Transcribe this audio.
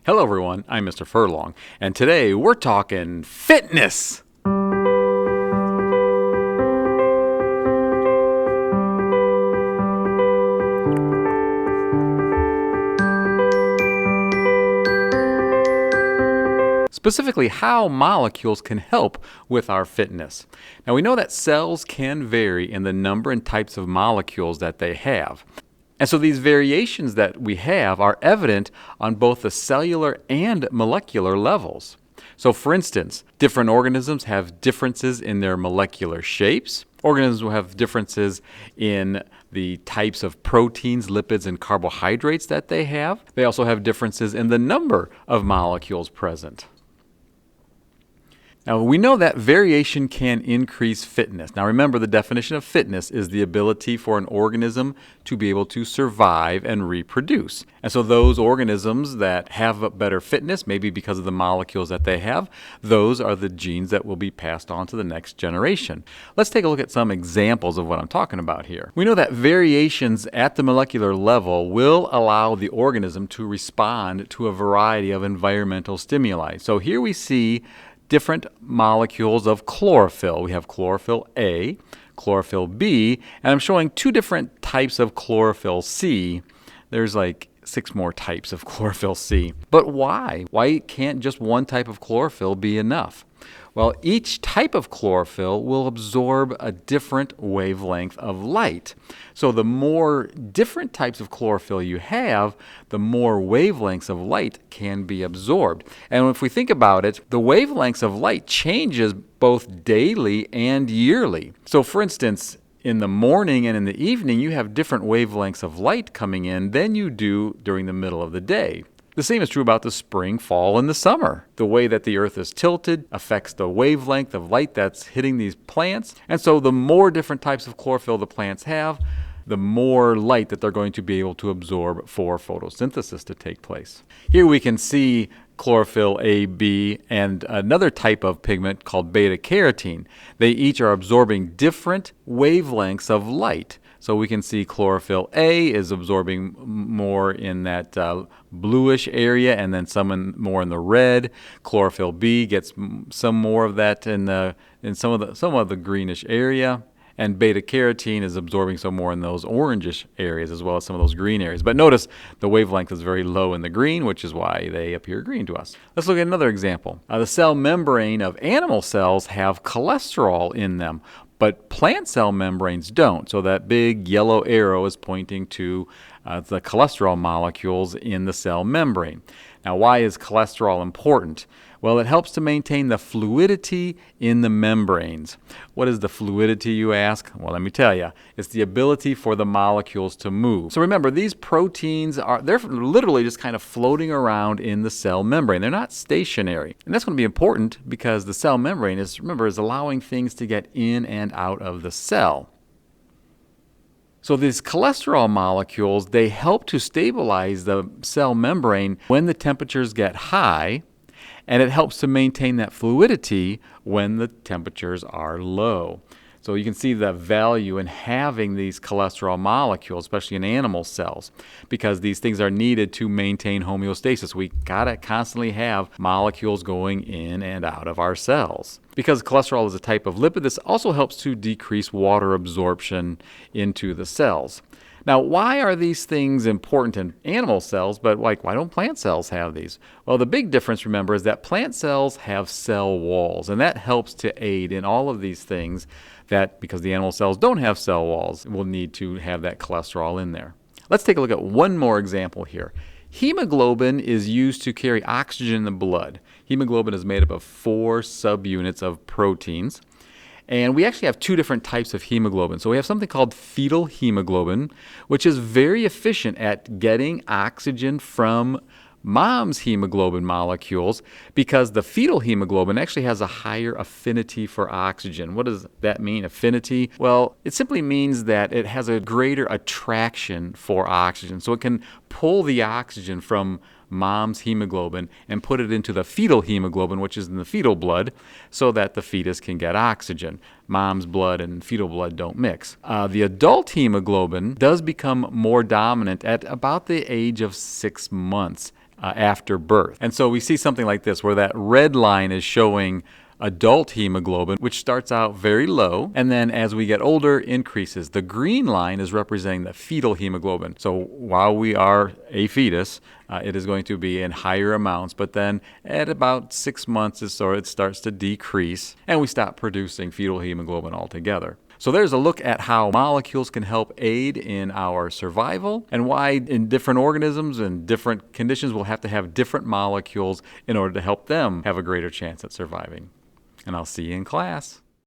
Hello everyone, I'm Mr. Furlong, and today we're talking fitness! Specifically, how molecules can help with our fitness. Now we know that cells can vary in the number and types of molecules that they have. And so these variations that we have are evident on both the cellular and molecular levels. So for instance, different organisms have differences in their molecular shapes. Organisms will have differences in the types of proteins, lipids, and carbohydrates that they have. They also have differences in the number of molecules present. Now, we know that variation can increase fitness. Now, remember, the definition of fitness is the ability for an organism to be able to survive and reproduce. And so those organisms that have a better fitness, maybe because of the molecules that they have, those are the genes that will be passed on to the next generation. Let's take a look at some examples of what I'm talking about here. We know that variations at the molecular level will allow the organism to respond to a variety of environmental stimuli. So here we see different molecules of chlorophyll. We have chlorophyll A, chlorophyll B, and I'm showing two different types of chlorophyll C. There's like 6 more types of chlorophyll C. But why? Why can't just one type of chlorophyll be enough? Well, each type of chlorophyll will absorb a different wavelength of light. So the more different types of chlorophyll you have, the more wavelengths of light can be absorbed. And if we think about it, the wavelengths of light changes both daily and yearly. So for instance, in the morning and in the evening, you have different wavelengths of light coming in than you do during the middle of the day. The same is true about the spring, fall, and the summer. The way that the earth is tilted affects the wavelength of light that's hitting these plants. And so the more different types of chlorophyll the plants have, the more light that they're going to be able to absorb for photosynthesis to take place. Here we can see chlorophyll A, B, and another type of pigment called beta carotene. They each are absorbing different wavelengths of light. So we can see chlorophyll A is absorbing more in that bluish area, and then more in the red. Chlorophyll B gets some more of that in some of the greenish area. And beta carotene is absorbing some more in those orangish areas as well as some of those green areas. But notice the wavelength is very low in the green, which is why they appear green to us. Let's look at another example. The cell membrane of animal cells have cholesterol in them, but plant cell membranes don't. So that big yellow arrow is pointing to the cholesterol molecules in the cell membrane. Now, why is cholesterol important? Well, it helps to maintain the fluidity in the membranes. What is the fluidity, you ask? Well, let me tell you. It's the ability for the molecules to move. So remember, these proteins they're literally just kind of floating around in the cell membrane. They're not stationary. And that's going to be important because the cell membrane is allowing things to get in and out of the cell. So these cholesterol molecules, they help to stabilize the cell membrane when the temperatures get high, and it helps to maintain that fluidity when the temperatures are low. So you can see the value in having these cholesterol molecules, especially in animal cells, because these things are needed to maintain homeostasis. We gotta constantly have molecules going in and out of our cells. Because cholesterol is a type of lipid, this also helps to decrease water absorption into the cells. Now, why are these things important in animal cells, but why don't plant cells have these? Well, the big difference, remember, is that plant cells have cell walls, and that helps to aid in all of these things that, because the animal cells don't have cell walls, will need to have that cholesterol in there. Let's take a look at one more example here. Hemoglobin is used to carry oxygen in the blood. Hemoglobin is made up of 4 subunits of proteins. And we actually have 2 different types of hemoglobin. So we have something called fetal hemoglobin, which is very efficient at getting oxygen from mom's hemoglobin molecules because the fetal hemoglobin actually has a higher affinity for oxygen. What does that mean, affinity? Well, it simply means that it has a greater attraction for oxygen. So it can pull the oxygen from mom's hemoglobin and put it into the fetal hemoglobin, which is in the fetal blood, so that the fetus can get oxygen. Mom's blood and fetal blood don't mix. The adult hemoglobin does become more dominant at about the age of 6 months. after birth. And so we see something like this where that red line is showing adult hemoglobin, which starts out very low, and then as we get older, increases. The green line is representing the fetal hemoglobin. So while we are a fetus, it is going to be in higher amounts, but then at about 6 months or so, it starts to decrease, and we stop producing fetal hemoglobin altogether. So there's a look at how molecules can help aid in our survival and why in different organisms and different conditions we'll have to have different molecules in order to help them have a greater chance at surviving. And I'll see you in class.